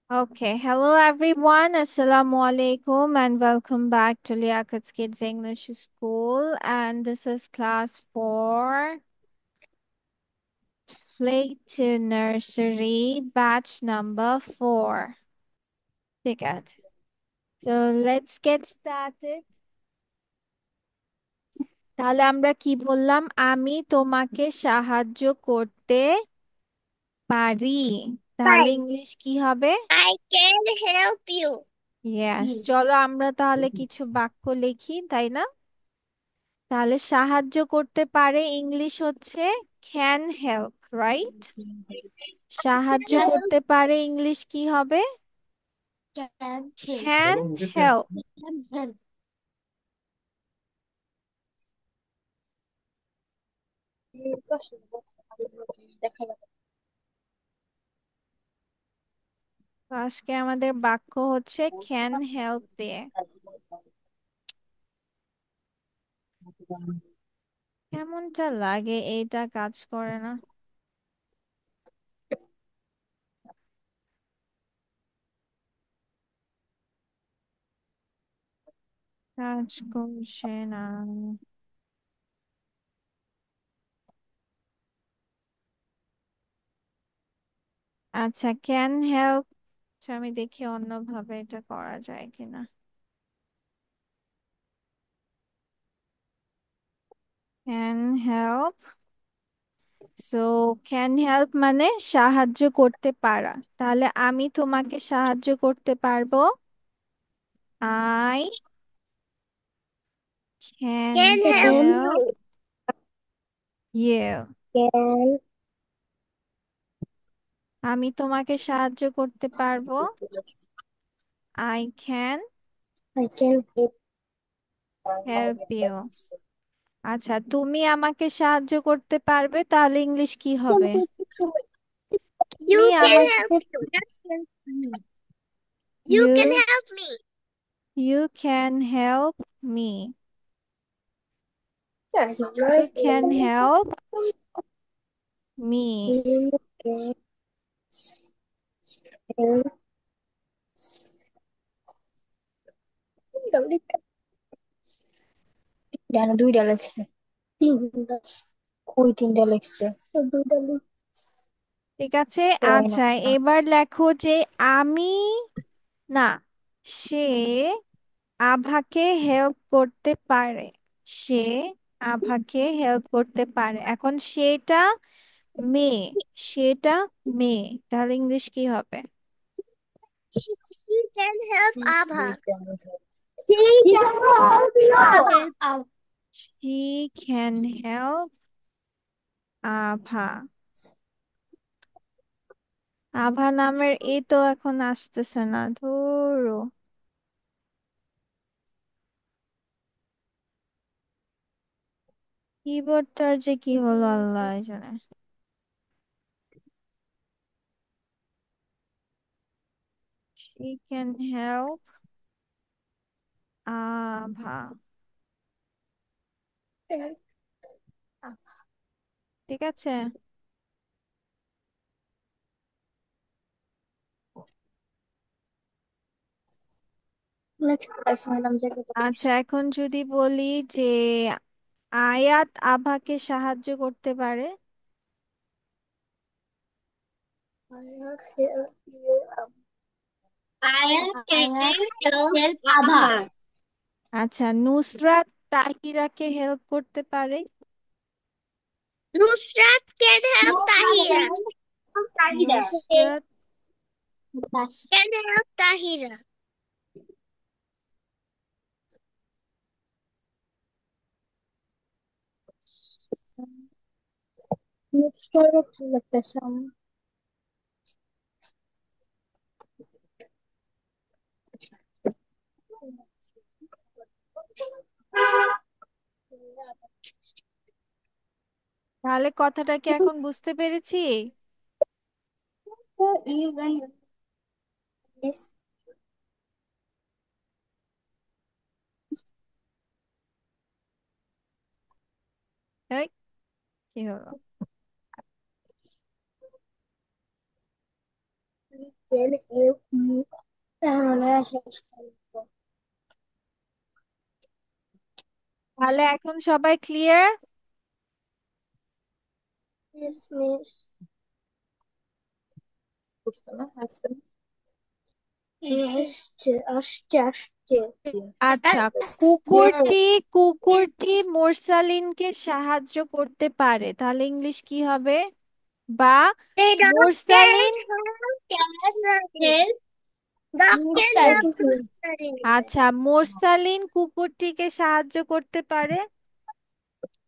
Okay, hello everyone. Assalamu alaikum and welcome back to Liakat's Kids English School. And this is class 4, Play to Nursery, batch number 4. ঠিক আছে. So let's get started. তাহলে আমরা কি বললাম? আমি তোমাকে সাহায্য করতে পারি। তাহলে Fine. ইংলিশ কি হবে? I can help you. Yes, চলো আমরা তাহলে কিছু বাক্য লিখি, তাই না? তাহলে সাহায্য করতে পারে ইংলিশ হচ্ছে ক্যান হেল্প, রাইট? সাহায্য Yes. করতে পারে ইংলিশ কি হবে? Can help. Can help. Can help. আজকে আমাদের বাক্য হচ্ছে ক্যান হেল্প দিয়ে। কেমনটা লাগে, এইটা কাজ করে না, কাজ করছে না। আচ্ছা, ক্যান হেল্প, আমি দেখি অন্যভাবে এটা করা যায় কিনা। Can help, so can help মানে সাহায্য করতে পারা। তাহলে আমি তোমাকে সাহায্য করতে পারবো। I Can can help help you. you. Can আমি তোমাকে সাহায্য করতে পারবো। I can I can help. help you. আচ্ছা, তুমি আমাকে সাহায্য করতে পারবে, তাহলে ইংলিশ কি হবে? তুমি You can আমাকে help you. That's help me. You can you help me. you can help me. Yes. You can help me. You can help. ডানে দুইটা লেখছে তিনটা কই তিনটা লেখছে দুইটা ঠিক আছে। লিখতে হয় না আচ্ছা, এবার লেখো যে আমি, না, সে আভাকে হেল্প করতে পারে। সে আভাকে হেল্প করতে পারে। এখন সেটা মেয়ে, সেটা মেয়ে, তাহলে ইংলিশ কি হবে? She can help Abha. She can help you. She can help আভা। আভা নামের এই তো এখন আসতেছে না, ধরো কিবোর্ডটার যে কি হলো আল্লাহ জানে। She can help আভা। ঠিক আছে। আচ্ছা, এখন যদি বলি যে আয়াত আভাকে সাহায্য করতে পারে। I can help Abha. আচ্ছা, নুসরাত তাহিরাকে হেল্প করতে পারে। Nusrat can help Tahira. Nusrat Can help Tahira. Nusrat লাগতেছে আমার। তাহলে কথাটা কি এখন বুঝতে পেরেছি? এই, কি হলো? তাহলে শেষ করবো। তাহলে এখন সবাই ক্লিয়ার? মিস মিস বুঝতো না আসছে আসছে আসছে আসছে আচ্ছা, কুকুরটি কুকুরটি মোরসালিনকে সাহায্য করতে পারে, তাহলে ইংলিশ কি হবে? বা They dog can Morsalin help. Dog can help Mursaleen. আচ্ছা, মোরসালিন কুকুরটিকে সাহায্য করতে পারে।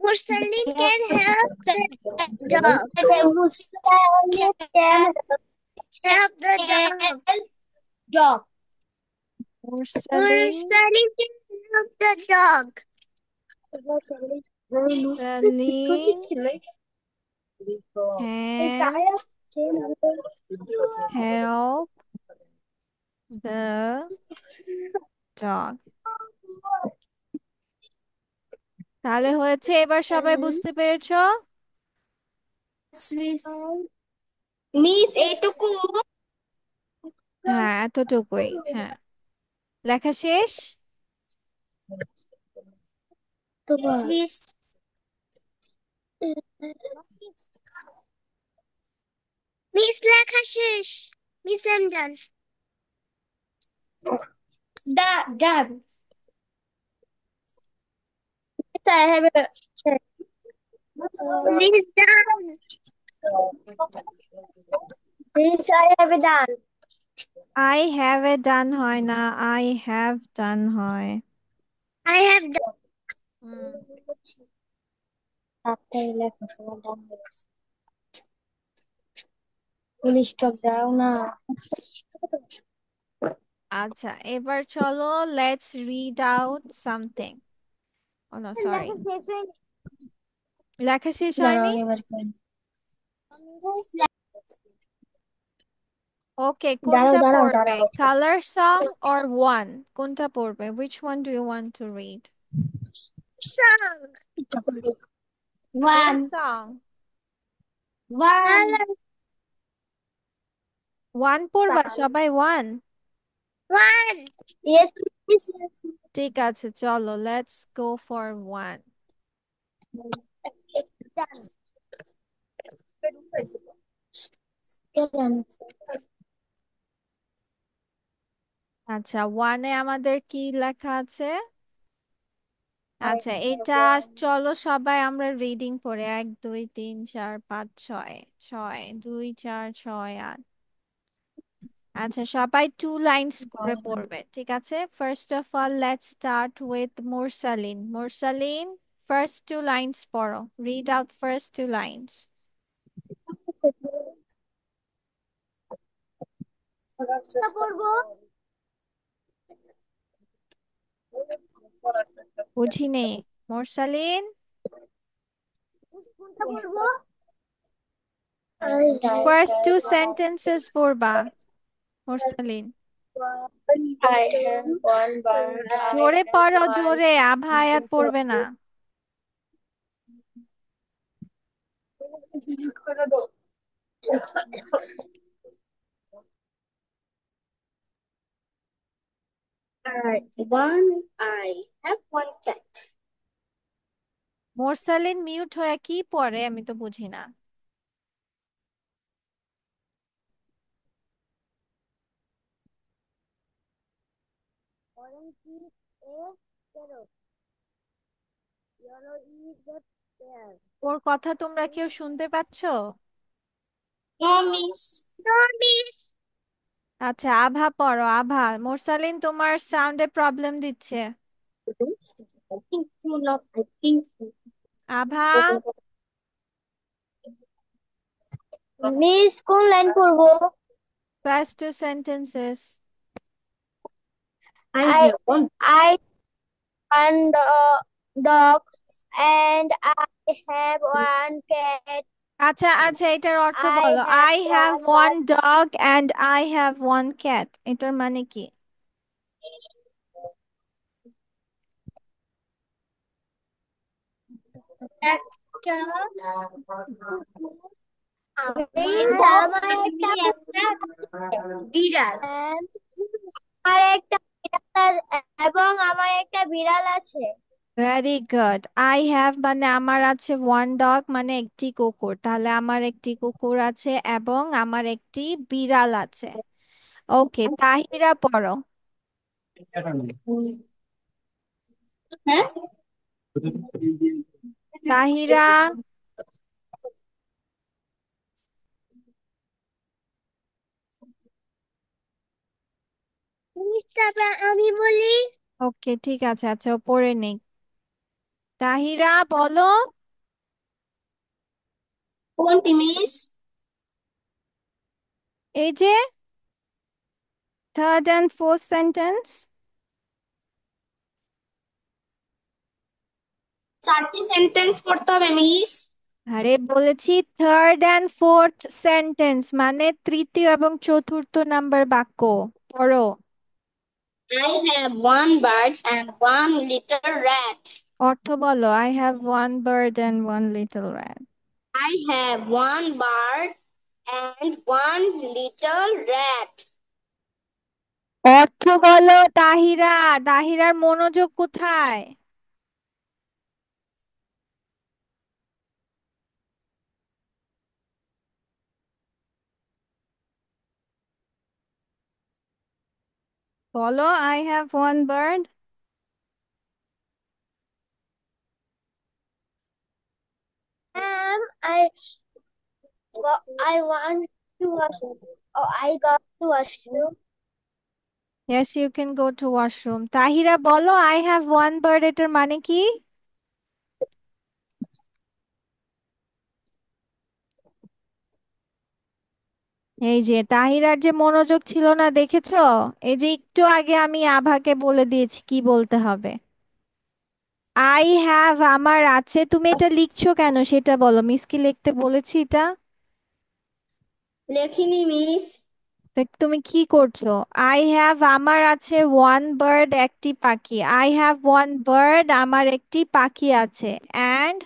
Mursaleen can help the dog. Mursaleen can help the dog. Dog. Morsalin Mursaleen can help the dog. Saline can help the dog। তাহলে হয়েছে, এবার সবাই বুঝতে পেরেছো? মিস এইটুকু হ্যাঁ, এতটুকুই। হ্যাঁ, লেখা শেষ। মিস মিস লেখা শেষ miss am done done I have a miss done miss I have a done I have a done হয় না, আই হ্যাভ ডান হয়। I have done হুম। তাড়াতাড়ি লেখো সবার ডান হয়ে গেছে ফুল স্টপ দাও না আচ্ছা, এবার চলো, let's read out something. Oh no, sorry, লেখা শেষ হয়নি লেখা শেষ দাঁড়াও হয়নি। এবার করি ওকে, দাঁড়াও কোনটা দাঁড়াও পড়বে? দাঁড়াও কালার সং অর ওয়ান? কোনটা পড়বে? Which one do you want to read? song কোন one সং? one ওয়ান পড়বা সবাই, ওয়ান? one yes miss ঠিক আছে, চলো, let's go for one. done আচ্ছা, ওয়ানে আমাদের কি লেখা আছে? I আচ্ছা, have এটা one চলো সবাই আমরা রিডিং পড়ে, 1 2 3 4 5 6, 6 2 4 6 8। আচ্ছা, সবাই টু লাইনস করে পড়বে, ঠিক আছে? First of all let's start with Mursalin. Mursalin, first two lines পড়ো, read out first two lines. পড়বো বুঝিনি। মুরসালিন, কোনটা পড়বো ফার্স্ট টু সেন্টেন্সেস পড়বা মুরসালিন। I have one bird. I জোরে have পড়ো, one জোরে, আভা আয়াত পড়বে না। I have one cat. Morsalin mute হয়ে কি পড়ে আমি তো বুঝি না। Orange is a carrot. Yellow is a pear. ওর কথা তোমরা কেউ শুনতে পাচ্ছো? No, miss. No, miss. আচ্ছা, আভা পড়ো, আভা। মোরসালিন তোমার সাউন্ডে প্রবলেম দিচ্ছে। I think you not. I think Abha, miss কোন লাইন পড়বো first two sentences. I I one dog and I have one cat. আচ্ছা আচ্ছা, এটার অর্থ I বলো। have I have one one bird. Dog and I have one cat, এটার মানে কি? একটা কুকুর। মিস আমার একটা কুকুর বিড়াল। And আমার একটা বিড়াল এবং আমার একটা বিড়াল আছে। Very good. আই হ্যাভ মানে আমার আছে ওয়ান ডগ মানে একটি কুকুর, তাহলে আমার একটি কুকুর আছে এবং আমার একটি বিড়াল আছে। ওকে, তাহিরা পড়ো। হ্যাঁ, তাহিরা। তারপর আমি বলি। ওকে, ঠিক আছে, আচ্ছা ও পড়ে নেই। তাহিরা বলো। কোনটি মিস? এই যে থার্ড অ্যান্ড ফোর্থ সেন্টেন্স। চারটি সেন্টেন্স পড়তে হবে মিস। আরে বলেছি থার্ড অ্যান্ড ফোর্থ সেন্টেন্স মানে তৃতীয় এবং চতুর্থ নাম্বার বাক্য। পড়ো। I have one bird and one little rat. অর্থ বলো। I have one bird and one little rat। I have one bird and one little rat. অর্থ বলো তাহিরা। তাহিরার মনোযোগ কোথায়? বলো I have one bird. I I want to washroom. Oh, I got to washroom. Yes, you can go to washroom. Tahira বলো I have one bird এটার মানে কি? এই যে তাহিরার যে মনোযোগ ছিল না, দেখেছো? এই যে একটু আগে আমি আভাকে বলে দিয়েছি কি বলতে হবে। আই হ্যাভ আমার আছে, তুমি এটা লিখছো কেন সেটা বলো। মিস কি লিখতে বলেছি এটা? লেখিনি মিস। তো তুমি কি করছো? আই হ্যাভ আমার আছে ওয়ান বার্ড একটি পাখি। আই হ্যাভ ওয়ান বার্ড আমার একটি পাখি আছে। অ্যান্ড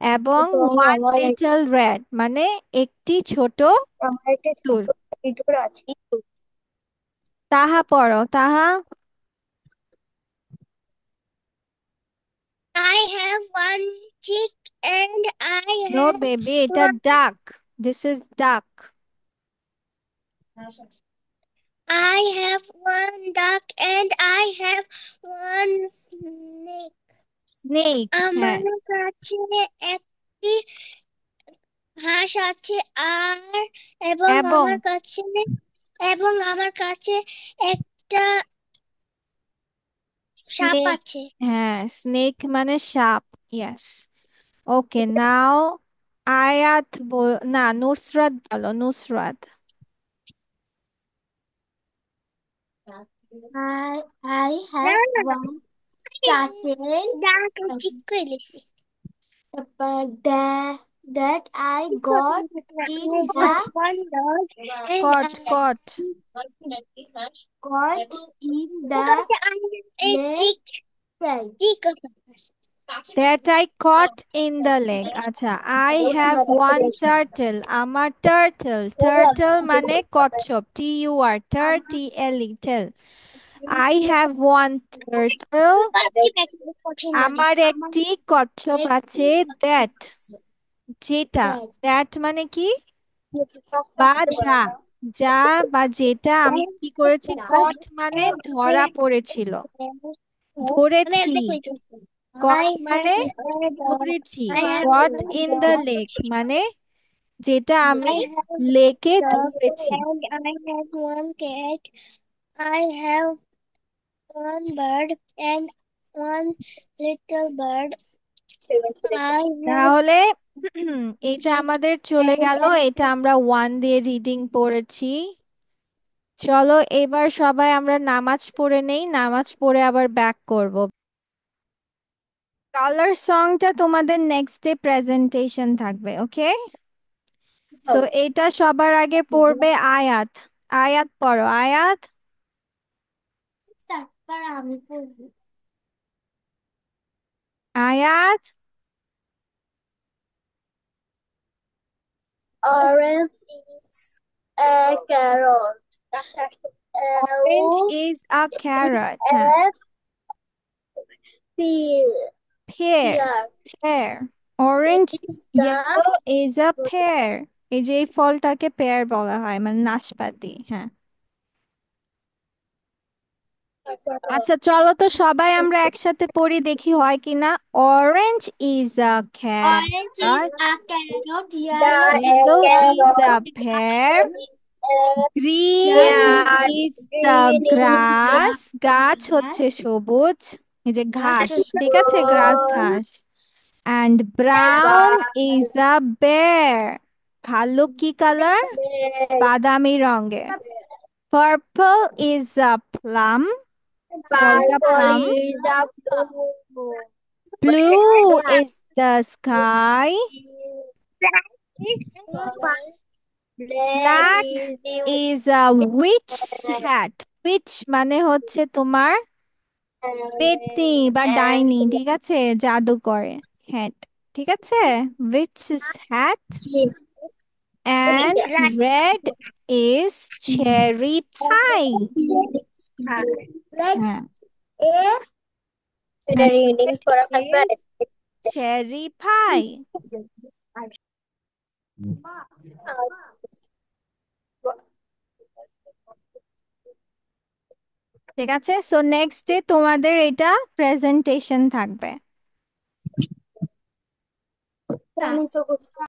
এবং ওয়ান আমার লিটল র্যাট মানে একটি ছোট আমার একটা ছোট ইঁদুর। ইঁদুর আছে। তাহা পড়ো, তাহা। I have one chick and I no have baby, এটা one. Duck. This is duck. I have one duck and I have one snake. Snake, আমার হ্যাঁ। কাছে একটি হাঁস আছে আর এবং এবং আমার কাছে এবং আমার কাছে একটা সাপ স্নেক, আছে। হ্যাঁ স্নেক মানে সাপ। ইয়েস। ওকে, নাও আয়াত না নুসরাত বলো, Nusrat. I have one turtle that I got in caught, the one dog and caught, caught. got in the lake. That I caught in the lake. আচ্ছা, আই হ্যাভ ওয়ান টার্টল আমার turtle. Turtle মানে কচ্ছপ, T U R টার T L E টেল। I have one turtle আমার একটি কচ্ছপ আছে। দ্যাট যেটা, দ্যাট মানে কি? বা যা, যা বা যেটা আমি কি করেছি, কট মানে ধরা পড়েছিল, ধরেছি। কট মানে ধরেছি। কট ইন দ্য লেক মানে যেটা আমি I have লেকে dog ধরেছি। and I have one cat. I have one bird and one little bird. I have তাহলে এটা chick আমাদের চলে and গেল, এটা আমরা ওয়ান দিয়ে রিডিং পড়েছি। চলো এবার সবাই আমরা নামাজ পড়ে নেই, নামাজ পড়ে আবার ব্যাক করব। কালার সংটা তোমাদের নেক্সট ডে প্রেজেন্টেশন থাকবে, ওকে? সো এটা সবার আগে পড়বে আয়াত। আয়াত পড়ো, আয়াত। তারপর আমি বলবো। আয়াত। Orange is a carrot. Orange L is a carrot. হ্যাঁ, F P pear, Pear pear. Orange is the yellow is a pear. এই যে এই ফলটাকে পেয়ার বলা হয়, মানে নাশপাতি। হ্যাঁ, আচ্ছা চলো তো সবাই আমরা একসাথে পড়ি, দেখি হয় কিনা। Orange is a Orange is carrot, a carrot. Yellow yellow is is a a pear, pear. Green Yeah, is the green is গ্রাস, গাছ the হচ্ছে সবুজ, এই যে ঘাস, grass. ঠিক আছে, গ্রাস ঘাস। অ্যান্ড ব্রাউন ইজ আ বের, ভাল্লুক কি কালার? বাদামি রঙের। পার্পল ইজ আ প্লাম, ফলটা Purple plum. is the blue. Blue is the sky. Black is black black is the is a witch hat, witch মানে হচ্ছে তোমার পেতনি বা and ডাইনি, ঠিক আছে, জাদু করে, হ্যাট, ঠিক আছে, witch hat. And black. red is cherry pie. Black হ্যাঁ, is and reading for a red is cherry pie. ঠিক আছে, সো নেক্সট ডে তোমাদের এটা প্রেজেন্টেশন থাকবে। fact.